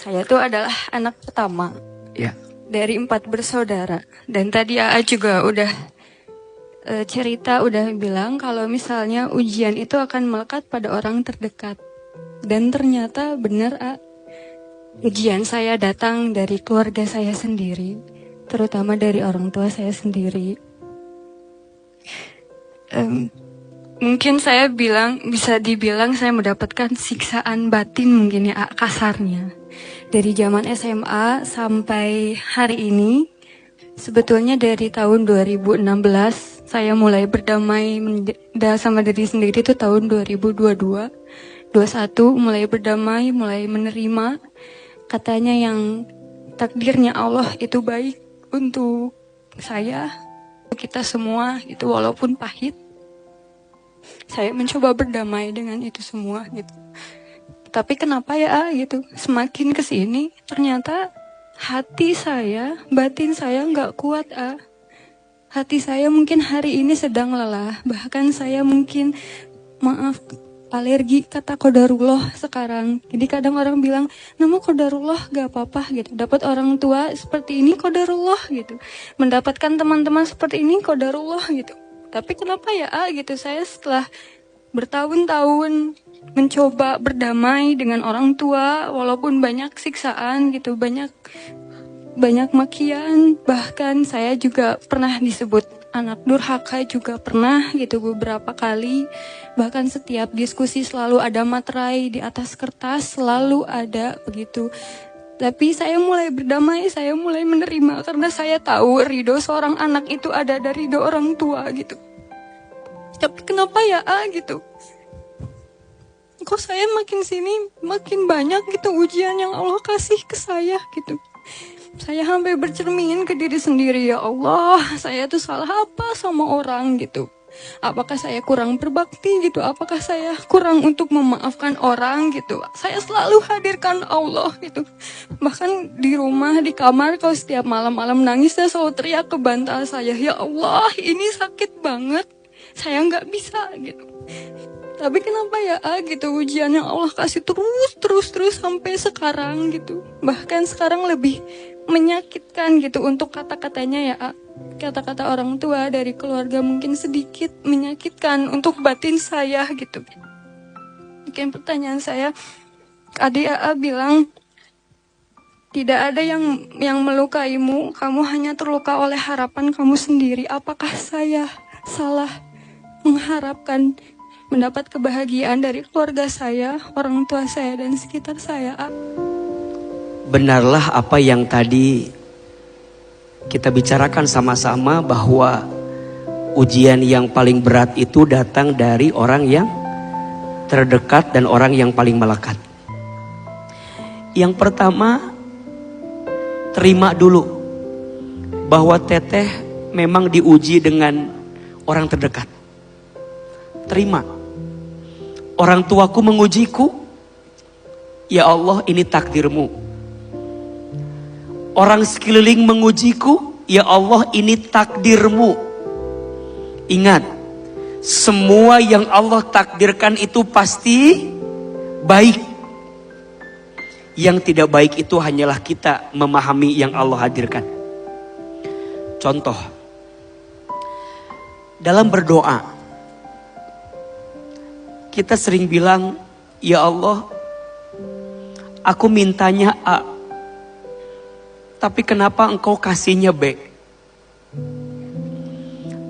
Saya tuh adalah anak pertama Ya. dari 4 bersaudara. Dan tadi AA juga udah cerita, udah bilang kalau misalnya ujian itu akan melekat pada orang terdekat. Dan ternyata benar, A. Ujian saya datang dari keluarga saya sendiri, terutama dari orang tua saya sendiri. Mungkin saya bisa dibilang saya mendapatkan siksaan batin mungkin ya, kasarnya. Dari zaman SMA sampai hari ini, sebetulnya dari tahun 2016, saya mulai berdamai sama diri sendiri itu tahun 2022. 21 mulai berdamai, mulai menerima. Katanya yang takdirnya Allah itu baik untuk saya, untuk kita semua, itu walaupun pahit. Saya mencoba berdamai dengan itu semua gitu. Tapi kenapa ya gitu, semakin kesini ternyata hati saya, batin saya nggak kuat. Hati saya mungkin hari ini sedang lelah. Bahkan saya mungkin, alergi kata qadarullah sekarang. Jadi kadang orang bilang, nama qadarullah gak apa-apa gitu. Dapat orang tua seperti ini qadarullah gitu. Mendapatkan teman-teman seperti ini qadarullah gitu. Tapi kenapa ya gitu, saya setelah bertahun-tahun mencoba berdamai dengan orang tua, walaupun banyak siksaan gitu, banyak makian, bahkan saya juga pernah disebut anak durhaka juga pernah gitu beberapa kali. Bahkan setiap diskusi selalu ada materai di atas kertas, selalu ada begitu. Tapi saya mulai berdamai, saya mulai menerima karena saya tahu ridho seorang anak itu ada dari ridho orang tua gitu. Tapi kenapa ya gitu? Kok saya makin sini makin banyak gitu ujian yang Allah kasih ke saya gitu. Saya sampai bercermin ke diri sendiri, ya Allah, saya tuh salah apa sama orang gitu. Apakah saya kurang berbakti gitu? Apakah saya kurang untuk memaafkan orang gitu? Saya selalu hadirkan Allah gitu. Bahkan di rumah, di kamar, kalau setiap malam-malam nangis, saya selalu teriak ke bantal saya, ya Allah, ini sakit banget. Saya nggak bisa gitu. Tapi kenapa ya gitu, ujian yang Allah kasih terus sampai sekarang gitu. Bahkan sekarang lebih menyakitkan gitu untuk kata-katanya ya. Kata-kata orang tua dari keluarga mungkin sedikit menyakitkan untuk batin saya gitu. Mungkin pertanyaan saya, adik bilang tidak ada yang melukaimu, kamu hanya terluka oleh harapan kamu sendiri. Apakah saya salah mengharapkan mendapat kebahagiaan dari keluarga saya, orang tua saya, dan sekitar saya? Benarlah apa yang tadi kita bicarakan sama-sama, bahwa ujian yang paling berat itu datang dari orang yang terdekat dan orang yang paling melekat. Yang pertama, terima dulu bahwa Teteh memang diuji dengan orang terdekat. Terima. Orang tuaku mengujiku, ya Allah, ini takdirmu. Orang sekeliling mengujiku, ya Allah, ini takdirmu. Ingat, semua yang Allah takdirkan itu pasti baik. Yang tidak baik itu hanyalah kita memahami yang Allah hadirkan. Contoh, dalam berdoa, kita sering bilang, ya Allah, aku mintanya A, tapi kenapa engkau kasihnya B?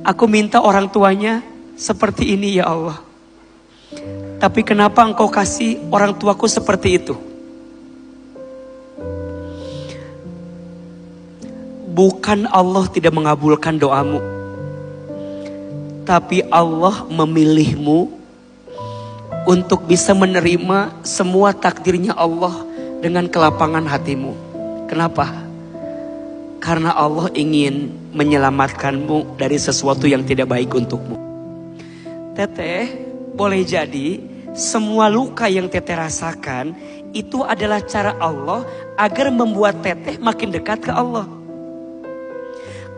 Aku minta orang tuanya seperti ini ya Allah, tapi kenapa engkau kasih orang tuaku seperti itu? Bukan Allah tidak mengabulkan doamu, tapi Allah memilihmu untuk bisa menerima semua takdirnya Allah dengan kelapangan hatimu. Kenapa? Karena Allah ingin menyelamatkanmu dari sesuatu yang tidak baik untukmu. Teteh, boleh jadi semua luka yang Teteh rasakan itu adalah cara Allah agar membuat Teteh makin dekat ke Allah.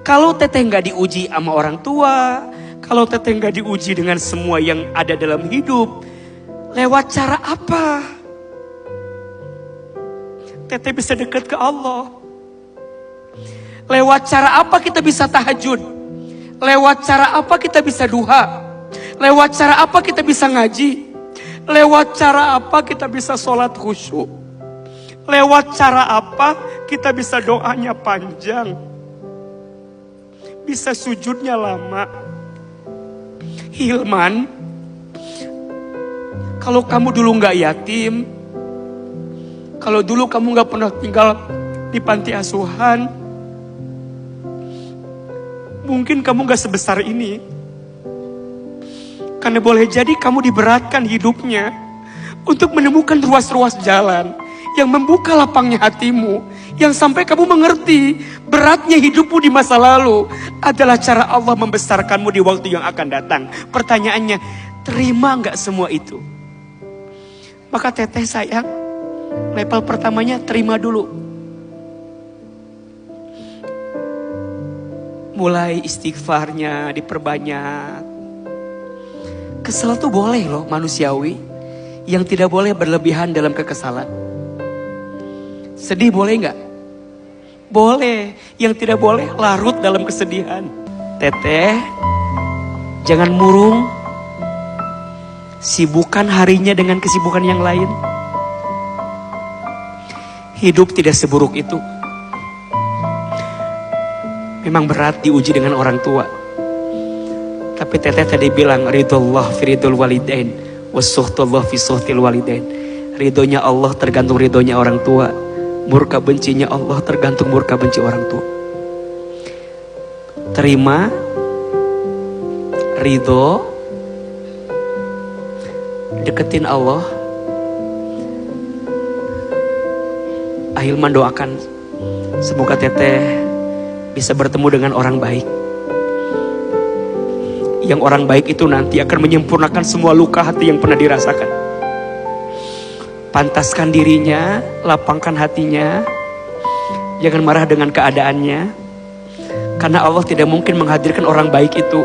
Kalau Teteh nggak diuji sama orang tua, kalau Teteh nggak diuji dengan semua yang ada dalam hidup, lewat cara apa Teteh bisa dekat ke Allah. Lewat cara apa kita bisa tahajud? Lewat cara apa kita bisa duha? Lewat cara apa kita bisa ngaji? Lewat cara apa kita bisa sholat khusyuk? Lewat cara apa kita bisa doanya panjang? Bisa sujudnya lama? Hilman, kalau kamu dulu gak yatim, kalau dulu kamu gak pernah tinggal di panti asuhan, mungkin kamu gak sebesar ini. Karena boleh jadi kamu diberatkan hidupnya untuk menemukan ruas-ruas jalan yang membuka lapangnya hatimu, yang sampai kamu mengerti beratnya hidupmu di masa lalu adalah cara Allah membesarkanmu di waktu yang akan datang. Pertanyaannya, terima gak semua itu? Maka teteh sayang, level pertamanya terima dulu. Mulai istighfarnya diperbanyak. Kesel tuh boleh loh, manusiawi. Yang tidak boleh berlebihan dalam kekesalan. Sedih boleh gak? Boleh. Yang tidak boleh larut dalam kesedihan. Teteh, jangan murung. Sibukkan harinya dengan kesibukan yang lain. Hidup tidak seburuk itu. Memang berat diuji dengan orang tua. Tapi teteh tadi bilang, ridullah fi ridul walidain, wasuhtullah fi suhtil walidain. Ridhonya Allah tergantung ridhonya orang tua. Murka bencinya Allah tergantung murka benci orang tua. Terima ridho, deketin Allah. Ahilman doakan semoga teteh bisa bertemu dengan orang baik. Yang orang baik itu nanti akan menyempurnakan semua luka hati yang pernah dirasakan. Pantaskan dirinya, lapangkan hatinya. Jangan marah dengan keadaannya. Karena Allah tidak mungkin menghadirkan orang baik itu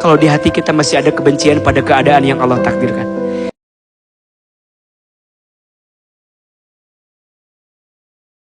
kalau di hati kita masih ada kebencian pada keadaan yang Allah takdirkan.